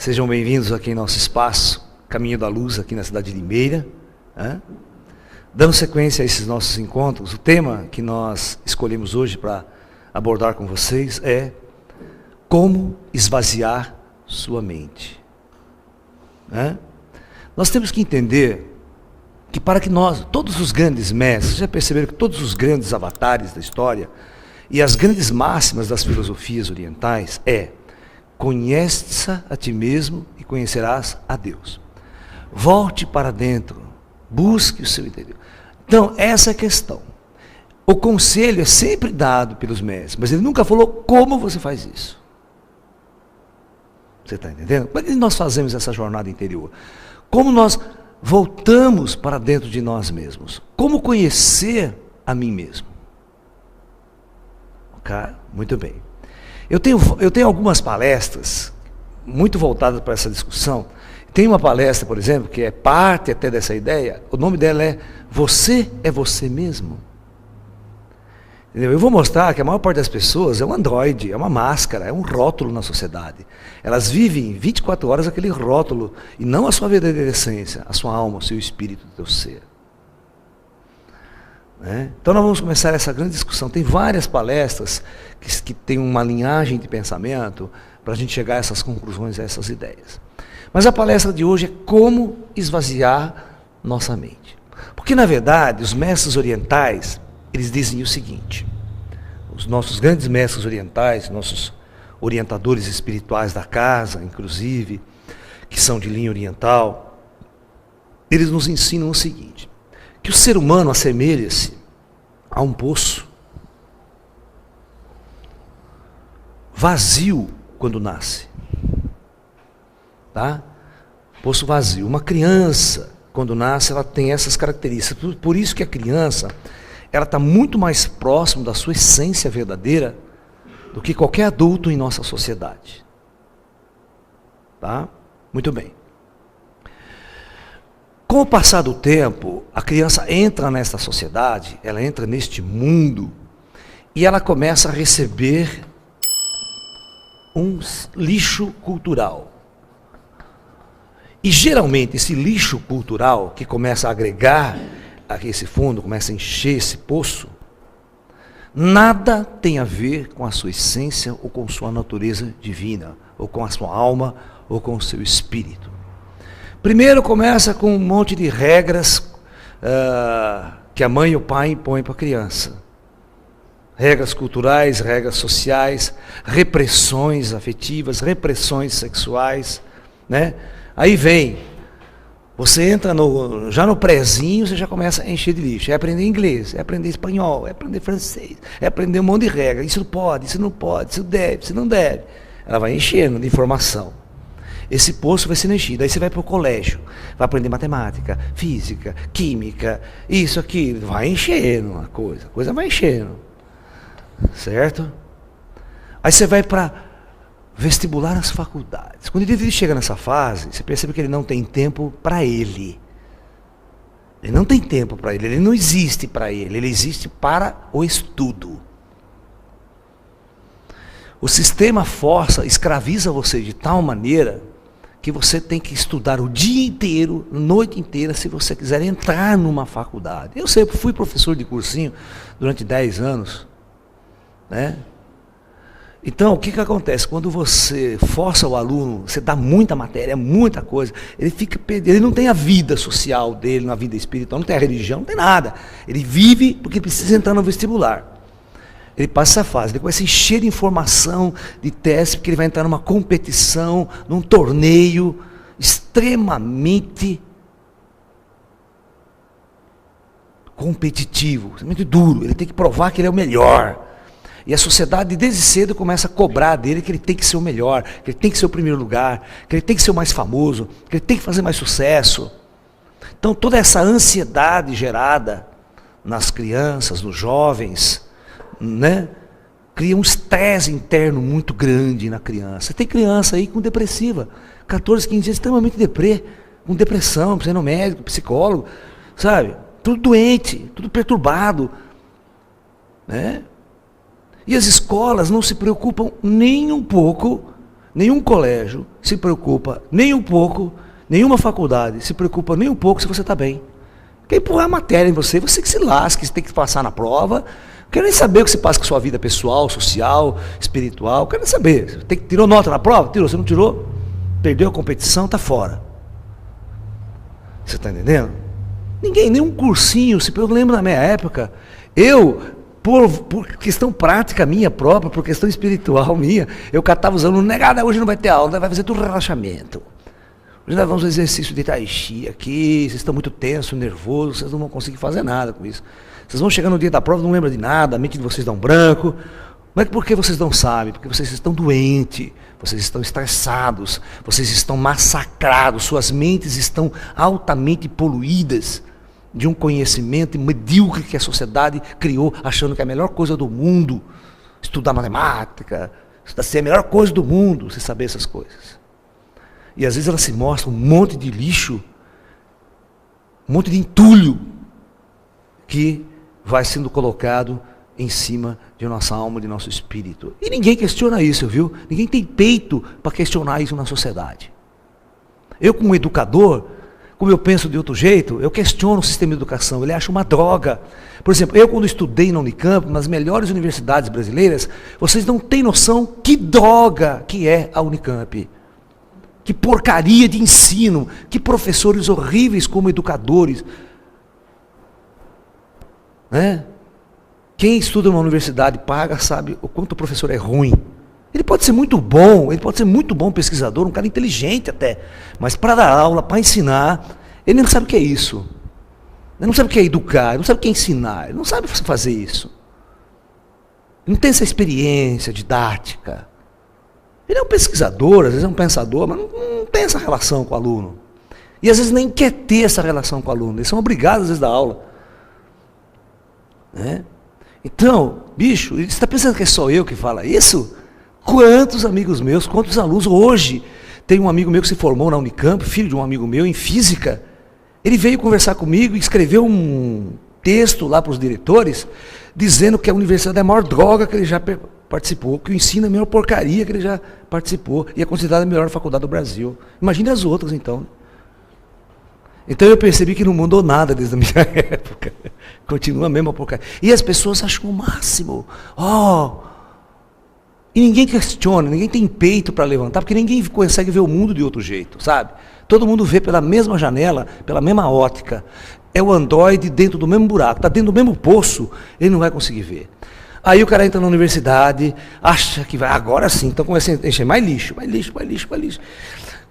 Sejam bem-vindos aqui em nosso espaço, Caminho da Luz, aqui na cidade de Limeira. Dando sequência a esses nossos encontros, o tema que nós escolhemos hoje para abordar com vocês é como esvaziar sua mente. Nós temos que entender que para que nós, todos os grandes mestres, já perceberam que todos os grandes avatares da história e as grandes máximas das filosofias orientais conhece-te a ti mesmo e conhecerás a Deus. Volte para dentro, busque o seu interior. Então, essa é a questão. O conselho é sempre dado pelos mestres, mas ele nunca falou como você faz isso. Você está entendendo? Como é que nós fazemos essa jornada interior? Como nós voltamos para dentro de nós mesmos? Como conhecer a mim mesmo? Ok? Muito bem. Eu tenho algumas palestras muito voltadas para essa discussão. Tem uma palestra, por exemplo, que é parte até dessa ideia. O nome dela é Você é Você Mesmo. Entendeu? Eu vou mostrar que a maior parte das pessoas é um androide, é uma máscara, é um rótulo na sociedade. Elas vivem 24 horas aquele rótulo e não a sua verdadeira essência, a sua alma, o seu espírito, o seu ser. Então nós vamos começar essa grande discussão. Tem várias palestras que têm uma linhagem de pensamento para a gente chegar a essas conclusões, a essas ideias. Mas a palestra de hoje é como esvaziar nossa mente. Porque na verdade os mestres orientais, eles dizem o seguinte: os nossos grandes mestres orientais, nossos orientadores espirituais da casa, inclusive, que são de linha oriental, eles nos ensinam o seguinte: que o ser humano assemelha-se a um poço vazio quando nasce. Tá? Poço vazio. Uma criança, quando nasce, ela tem essas características. Por isso que a criança, ela está muito mais próximo da sua essência verdadeira do que qualquer adulto em nossa sociedade. Tá? Muito bem. Com o passar do tempo, a criança entra nesta sociedade, ela entra neste mundo, e ela começa a receber um lixo cultural. E geralmente esse lixo cultural que começa a agregar a esse fundo, começa a encher esse poço, nada tem a ver com a sua essência ou com sua natureza divina, ou com a sua alma, ou com o seu espírito. Primeiro começa com um monte de regras que a mãe e o pai impõem para a criança. Regras culturais, regras sociais, repressões afetivas, repressões sexuais, né? Aí vem, você entra já no prézinho, você já começa a encher de lixo. É aprender inglês, é aprender espanhol, é aprender francês, é aprender um monte de regras. Isso pode, isso não pode, isso deve, isso não deve. Ela vai enchendo de informação. Esse poço vai sendo enchido. Aí você vai para o colégio, vai aprender matemática, física, química, isso, aquilo. Vai enchendo a coisa vai enchendo. Certo? Aí você vai para vestibular nas faculdades. Quando ele chega nessa fase, você percebe que ele não tem tempo para ele. Ele não tem tempo para ele não existe para ele existe para o estudo. O sistema escraviza você de tal maneira que você tem que estudar o dia inteiro, a noite inteira, se você quiser entrar numa faculdade. Eu sempre fui professor de cursinho durante 10 anos, né? Então, o que acontece? Quando você força o aluno, você dá muita matéria, muita coisa, ele fica perdido, ele não tem a vida social dele, na vida espiritual, não tem a religião, não tem nada. Ele vive porque precisa entrar no vestibular. Ele passa essa fase, ele começa a encher de informação, de teste, porque ele vai entrar numa competição, num torneio extremamente competitivo, extremamente duro. Ele tem que provar que ele é o melhor. E a sociedade desde cedo começa a cobrar dele que ele tem que ser o melhor, que ele tem que ser o primeiro lugar, que ele tem que ser o mais famoso, que ele tem que fazer mais sucesso. Então toda essa ansiedade gerada nas crianças, nos jovens, né, cria um estresse interno muito grande na criança. Tem criança aí com depressiva, 14, 15 dias, extremamente deprê, com depressão, precisa ir no médico, psicólogo, sabe? Tudo doente, tudo perturbado, né? E as escolas não se preocupam nem um pouco nenhum colégio se preocupa nem um pouco, nenhuma faculdade se preocupa nem um pouco se você está bem. Quer empurrar a matéria em você, você que se lasque, você tem que passar na prova. Quero nem saber o que se passa com a sua vida pessoal, social, espiritual. Quero nem saber. Você tirou nota na prova? Tirou. Você não tirou? Perdeu a competição, está fora. Você está entendendo? Ninguém, nenhum cursinho. Eu lembro na minha época, por questão prática minha própria, por questão espiritual minha, eu catava os alunos, negada, hoje não vai ter aula, vai fazer tudo relaxamento. Hoje nós vamos fazer exercício de tai chi aqui, vocês estão muito tensos, nervosos, vocês não vão conseguir fazer nada com isso. Vocês vão chegar no dia da prova, não lembram de nada, a mente de vocês dá um branco. Mas por que vocês não sabem? Porque vocês estão doentes, vocês estão estressados, vocês estão massacrados, suas mentes estão altamente poluídas de um conhecimento medíocre que a sociedade criou, achando que é a melhor coisa do mundo, estudar matemática, estudar ser a melhor coisa do mundo, você saber essas coisas. E às vezes ela se mostra um monte de lixo, um monte de entulho, que vai sendo colocado em cima de nossa alma, de nosso espírito. E ninguém questiona isso, viu? Ninguém tem peito para questionar isso na sociedade. Eu, como educador, como eu penso de outro jeito, eu questiono o sistema de educação, ele acha uma droga. Por exemplo, eu quando estudei na Unicamp, nas melhores universidades brasileiras, vocês não têm noção que droga que é a Unicamp. Que porcaria de ensino, que professores horríveis como educadores. Né? Quem estuda numa universidade paga, sabe o quanto o professor é ruim. Ele pode ser muito bom pesquisador, um cara inteligente até, mas para dar aula, para ensinar, ele não sabe o que é isso. Ele não sabe o que é educar, ele não sabe o que é ensinar, ele não sabe fazer isso. Ele não tem essa experiência didática. Ele é um pesquisador, às vezes é um pensador, mas não tem essa relação com o aluno. E às vezes nem quer ter essa relação com o aluno, eles são obrigados às vezes a dar aula. Né? Então, bicho, você está pensando que é só eu que fala isso? Quantos amigos meus, quantos alunos, hoje, tem um amigo meu que se formou na Unicamp, filho de um amigo meu, em física, ele veio conversar comigo e escreveu um texto lá para os diretores, dizendo que a universidade é a maior droga que ele já participou, que o ensino é a melhor porcaria que ele já participou, e é considerada a melhor faculdade do Brasil. Imagine as outras, então. Então eu percebi que não mudou nada desde a minha época. Continua a mesma porcaria. E as pessoas acham o máximo. E ninguém questiona, ninguém tem peito para levantar, porque ninguém consegue ver o mundo de outro jeito, sabe? Todo mundo vê pela mesma janela, pela mesma ótica. É o androide dentro do mesmo buraco, está dentro do mesmo poço, ele não vai conseguir ver. Aí o cara entra na universidade, acha que vai, agora sim, então começa a encher mais lixo.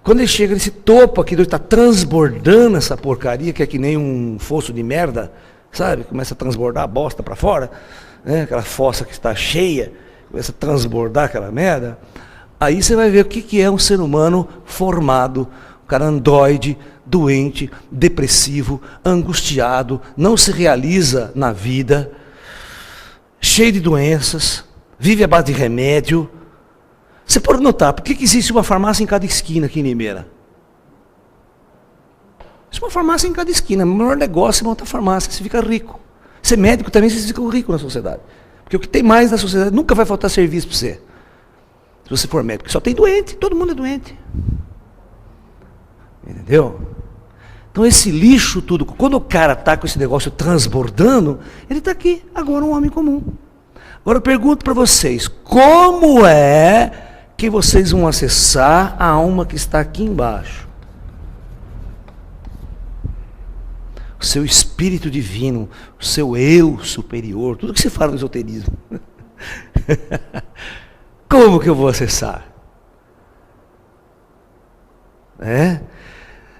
Quando ele chega nesse topo aqui, ele está transbordando essa porcaria, que é que nem um fosso de merda, sabe? Começa a transbordar a bosta para fora, né? Aquela fossa que está cheia, começa a transbordar aquela merda. Aí você vai ver o que é um ser humano formado, um cara androide, doente, depressivo, angustiado, não se realiza na vida, cheio de doenças, vive à base de remédio. Você pode notar, por que existe uma farmácia em cada esquina aqui em Limeira? Existe uma farmácia em cada esquina. O melhor negócio é montar farmácia, você fica rico. Ser médico também, você fica rico na sociedade. Porque o que tem mais na sociedade, nunca vai faltar serviço para você. Se você for médico, só tem doente, todo mundo é doente. Entendeu? Então esse lixo tudo, quando o cara está com esse negócio transbordando, ele está aqui, agora um homem comum. Agora eu pergunto para vocês, como é que vocês vão acessar a alma que está aqui embaixo? O seu espírito divino, o seu eu superior, tudo que se fala no esoterismo. Como que eu vou acessar?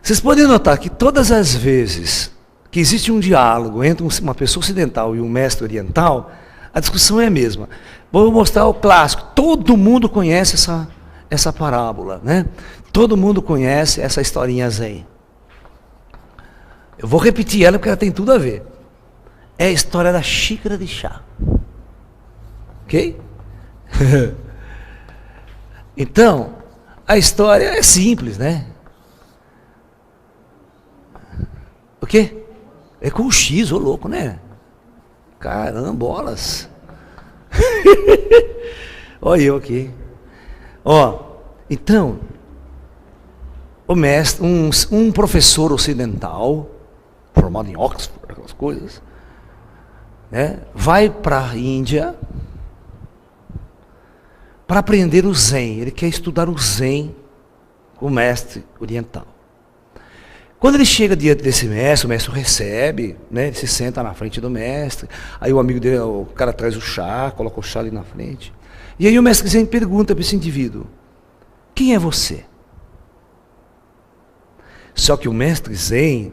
Vocês podem notar que todas as vezes que existe um diálogo entre uma pessoa ocidental e um mestre oriental, a discussão é a mesma. Vou mostrar o clássico. Todo mundo conhece essa parábola, né? Todo mundo conhece essa historinha zen. Eu vou repetir ela porque ela tem tudo a ver. É a história da xícara de chá. Ok? Então, a história é simples, né? O quê? É com o X, ô louco, né? Carambolas. Olha eu aqui. Então, o mestre, um professor ocidental, formado em Oxford, aquelas coisas, né, vai para a Índia para aprender o Zen. Ele quer estudar o Zen com o mestre oriental. Quando ele chega diante desse mestre, o mestre o recebe, né, ele se senta na frente do mestre, aí o amigo dele, o cara traz o chá, coloca o chá ali na frente, e aí o mestre Zen pergunta para esse indivíduo: quem é você? Só que o mestre Zen,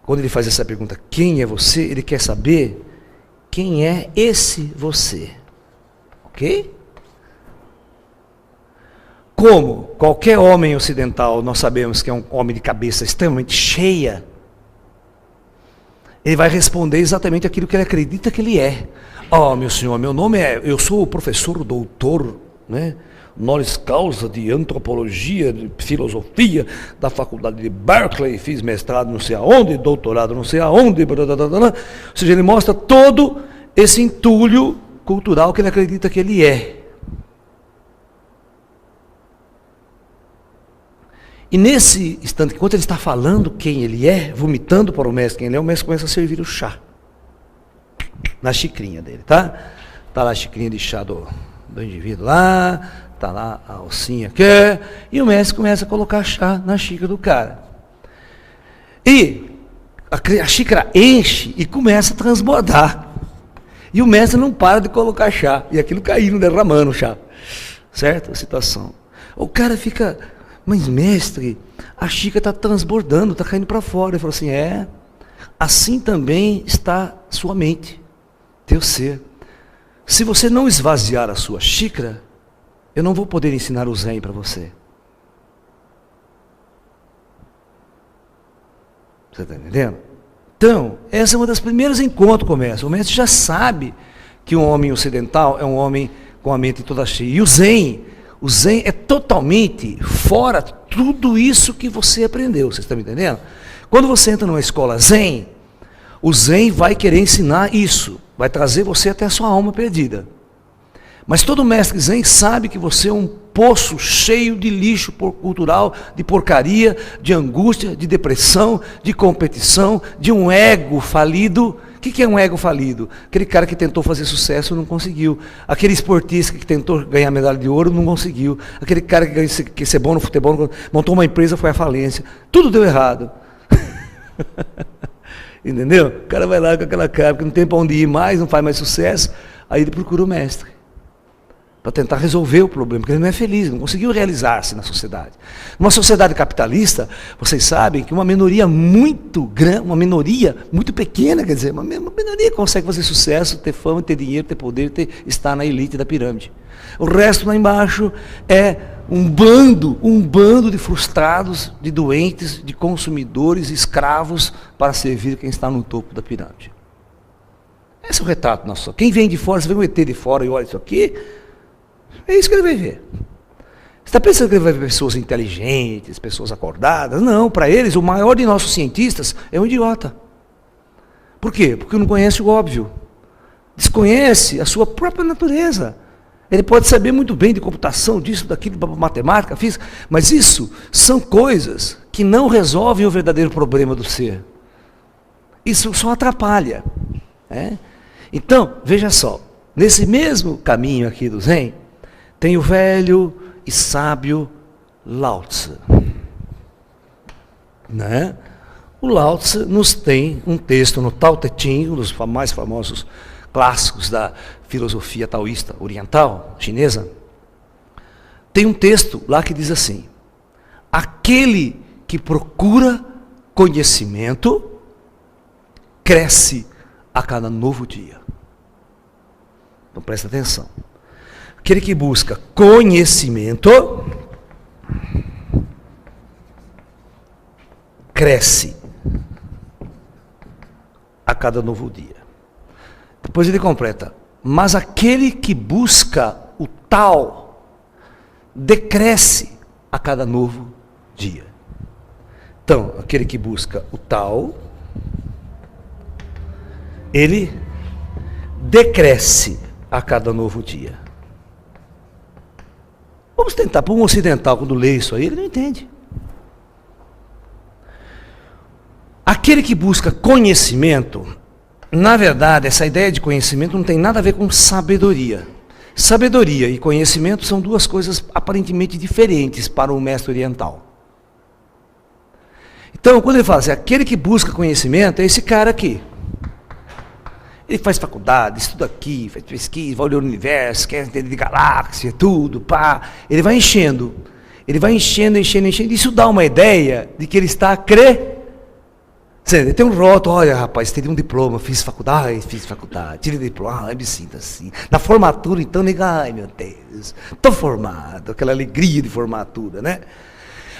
quando ele faz essa pergunta, quem é você? Ele quer saber quem é esse você. Ok? Como qualquer homem ocidental, nós sabemos que é um homem de cabeça extremamente cheia, ele vai responder exatamente aquilo que ele acredita que ele é. Oh, meu senhor, meu nome é, eu sou o professor doutor, né, honoris causa de antropologia, de filosofia, da faculdade de Berkeley, fiz mestrado não sei aonde, doutorado não sei aonde, ou seja, ele mostra todo esse entulho cultural que ele acredita que ele é. E nesse instante, enquanto ele está falando quem ele é, vomitando para o mestre quem ele é, o mestre começa a servir o chá. Na xicrinha dele, tá? Está lá a xicrinha de chá do indivíduo lá, está lá a alcinha aqui, e o mestre começa a colocar chá na xícara do cara. E a xícara enche e começa a transbordar. E o mestre não para de colocar chá, e aquilo caindo, derramando o chá. Certo? A situação. O cara fica... Mas mestre, a xícara está transbordando, está caindo para fora. Ele falou assim, assim também está sua mente, teu ser. Se você não esvaziar a sua xícara, eu não vou poder ensinar o Zen para você. Você está entendendo? Então, essa é uma das primeiras encontros que começa. O mestre já sabe que um homem ocidental é um homem com a mente toda cheia. E o Zen é totalmente fora tudo isso que você aprendeu, vocês estão me entendendo? Quando você entra numa escola Zen, o Zen vai querer ensinar isso, vai trazer você até a sua alma perdida. Mas todo mestre Zen sabe que você é um poço cheio de lixo cultural, de porcaria, de angústia, de depressão, de competição, de um ego falido. O que é um ego falido? Aquele cara que tentou fazer sucesso não conseguiu. Aquele esportista que tentou ganhar medalha de ouro não conseguiu. Aquele cara que quer ser bom no futebol, montou uma empresa, foi à falência. Tudo deu errado. Entendeu? O cara vai lá com aquela cara, porque não tem para onde ir mais, não faz mais sucesso. Aí ele procura o mestre para tentar resolver o problema, porque ele não é feliz, não conseguiu realizar-se na sociedade. Numa sociedade capitalista, vocês sabem que uma minoria muito grande, uma minoria muito pequena, quer dizer, uma minoria consegue fazer sucesso, ter fama, ter dinheiro, ter poder, estar na elite da pirâmide. O resto lá embaixo é um bando de frustrados, de doentes, de consumidores, escravos, para servir quem está no topo da pirâmide. Esse é o retrato nosso. Quem vem de fora, você vê um ET de fora e olha isso aqui, é isso que ele vai ver. Você está pensando que ele vai ver pessoas inteligentes, pessoas acordadas? Não, para eles, o maior de nossos cientistas é um idiota. Por quê? Porque não conhece o óbvio. Desconhece a sua própria natureza. Ele pode saber muito bem de computação, disso, daquilo, matemática, física, mas isso são coisas que não resolvem o verdadeiro problema do ser. Isso só atrapalha. Então, veja só, nesse mesmo caminho aqui do Zen, tem o velho e sábio Lao Tzu. Né? O Lao Tzu nos tem um texto no Tao Te Ching, um dos mais famosos clássicos da filosofia taoísta oriental, chinesa. Tem um texto lá que diz assim: aquele que procura conhecimento cresce a cada novo dia. Então presta atenção. Aquele que busca conhecimento cresce a cada novo dia. Depois ele completa: mas aquele que busca o tal decresce a cada novo dia. Então, aquele que busca o tal, ele decresce a cada novo dia. Vamos tentar, para um ocidental, quando lê isso aí, ele não entende. Aquele que busca conhecimento, na verdade, essa ideia de conhecimento não tem nada a ver com sabedoria. Sabedoria e conhecimento são duas coisas aparentemente diferentes para o mestre oriental. Então, quando ele fala assim, aquele que busca conhecimento é esse cara aqui. Ele faz faculdade, estuda aqui, faz pesquisa, vai olhar o universo, quer entender de galáxia, tudo, pá. Ele vai enchendo. Ele vai enchendo. Isso dá uma ideia de que ele está ele tem um rótulo, olha rapaz, teria um diploma, fiz faculdade, tirei diploma, me sinto assim. Na formatura, então, ai meu Deus, estou formado, aquela alegria de formatura, né?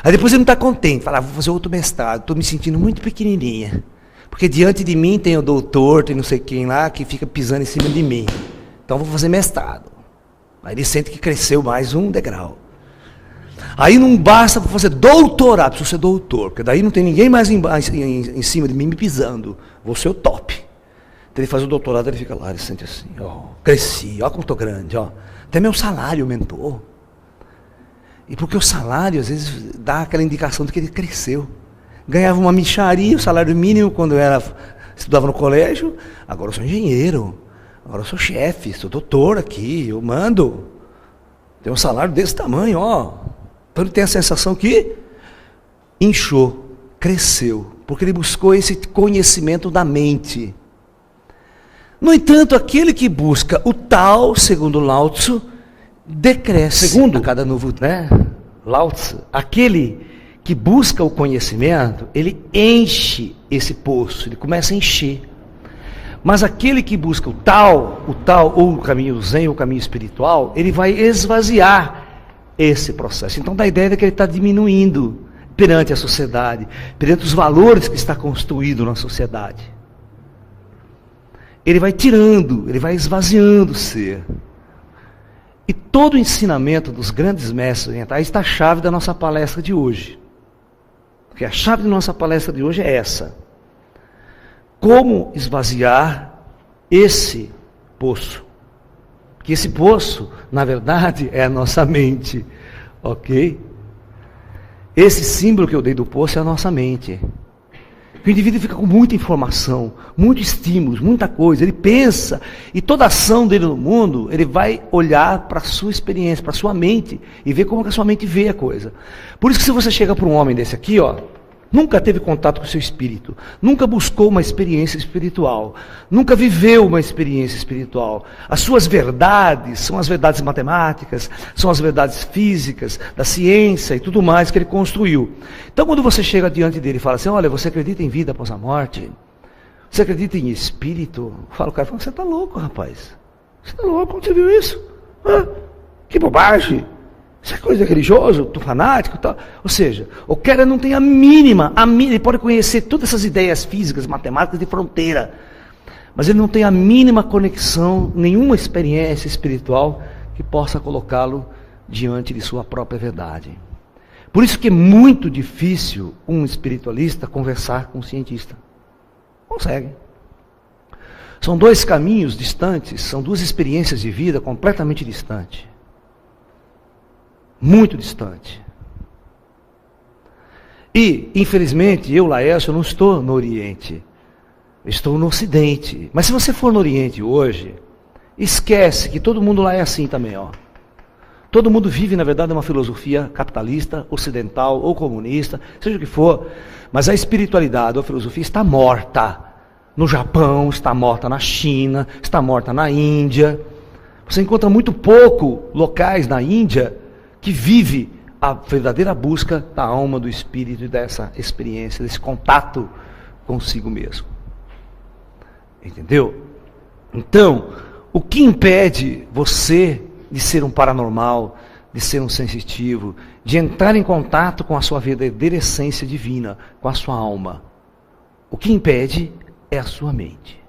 Aí depois ele não está contente, fala, vou fazer outro mestrado, estou me sentindo muito pequenininha. Porque diante de mim tem o doutor, tem não sei quem lá, que fica pisando em cima de mim. Então vou fazer mestrado. Aí ele sente que cresceu mais um degrau. Aí não basta fazer doutorado, preciso ser doutor, porque daí não tem ninguém mais em cima de mim me pisando. Vou ser o top. Então ele faz o doutorado, ele fica lá, ele sente assim, ó, cresci, ó como estou grande, ó. Até meu salário aumentou. E porque o salário, às vezes, dá aquela indicação de que ele cresceu. Ganhava uma mixaria, o salário mínimo, quando eu estudava no colégio. Agora eu sou engenheiro, agora eu sou chefe, sou doutor aqui, eu mando. Tem um salário desse tamanho, ó. Então ele tem a sensação que inchou, cresceu, porque ele buscou esse conhecimento da mente. No entanto, aquele que busca o tal, segundo Lao Tzu, decresce segundo a cada novo, né? Lao Tzu, aquele que busca o conhecimento, ele enche esse poço, ele começa a encher. Mas aquele que busca o tal, ou o caminho zen, o caminho espiritual, ele vai esvaziar esse processo. Então dá a ideia de que ele está diminuindo perante a sociedade, perante os valores que está construído na sociedade. Ele vai tirando, ele vai esvaziando o ser. E todo o ensinamento dos grandes mestres orientais está a chave da nossa palestra de hoje. Porque a chave da nossa palestra de hoje é essa. Como esvaziar esse poço? Que esse poço, na verdade, é a nossa mente, ok? Esse símbolo que eu dei do poço é a nossa mente. O indivíduo fica com muita informação, muitos estímulos, muita coisa, ele pensa, e toda ação dele no mundo, ele vai olhar para a sua experiência, para a sua mente, e ver como que a sua mente vê a coisa. Por isso que se você chega para um homem desse aqui, ó, nunca teve contato com o seu espírito, nunca buscou uma experiência espiritual, nunca viveu uma experiência espiritual. As suas verdades são as verdades matemáticas, são as verdades físicas, da ciência e tudo mais que ele construiu. Então quando você chega diante dele e fala assim, olha, você acredita em vida após a morte? Você acredita em espírito? Fala o cara, você está louco, rapaz. Você está louco, onde você viu isso? Que bobagem. Isso é coisa religiosa, tu fanático e tal. Ou seja, o cara não tem a mínima, ele pode conhecer todas essas ideias físicas, matemáticas de fronteira, mas ele não tem a mínima conexão, nenhuma experiência espiritual que possa colocá-lo diante de sua própria verdade. Por isso que é muito difícil um espiritualista conversar com um cientista. Consegue. São dois caminhos distantes, são duas experiências de vida completamente distantes. Muito distante. E, infelizmente, eu, Laércio, não estou no Oriente. Estou no Ocidente. Mas se você for no Oriente hoje, esquece que todo mundo lá é assim também, ó. Todo mundo vive, na verdade, uma filosofia capitalista, ocidental ou comunista, seja o que for. Mas a espiritualidade ou a filosofia está morta. No Japão, está morta na China, está morta na Índia. Você encontra muito pouco locais na Índia que vive a verdadeira busca da alma, do espírito e dessa experiência, desse contato consigo mesmo. Entendeu? Então, o que impede você de ser um paranormal, de ser um sensitivo, de entrar em contato com a sua verdadeira essência divina, com a sua alma? O que impede é a sua mente.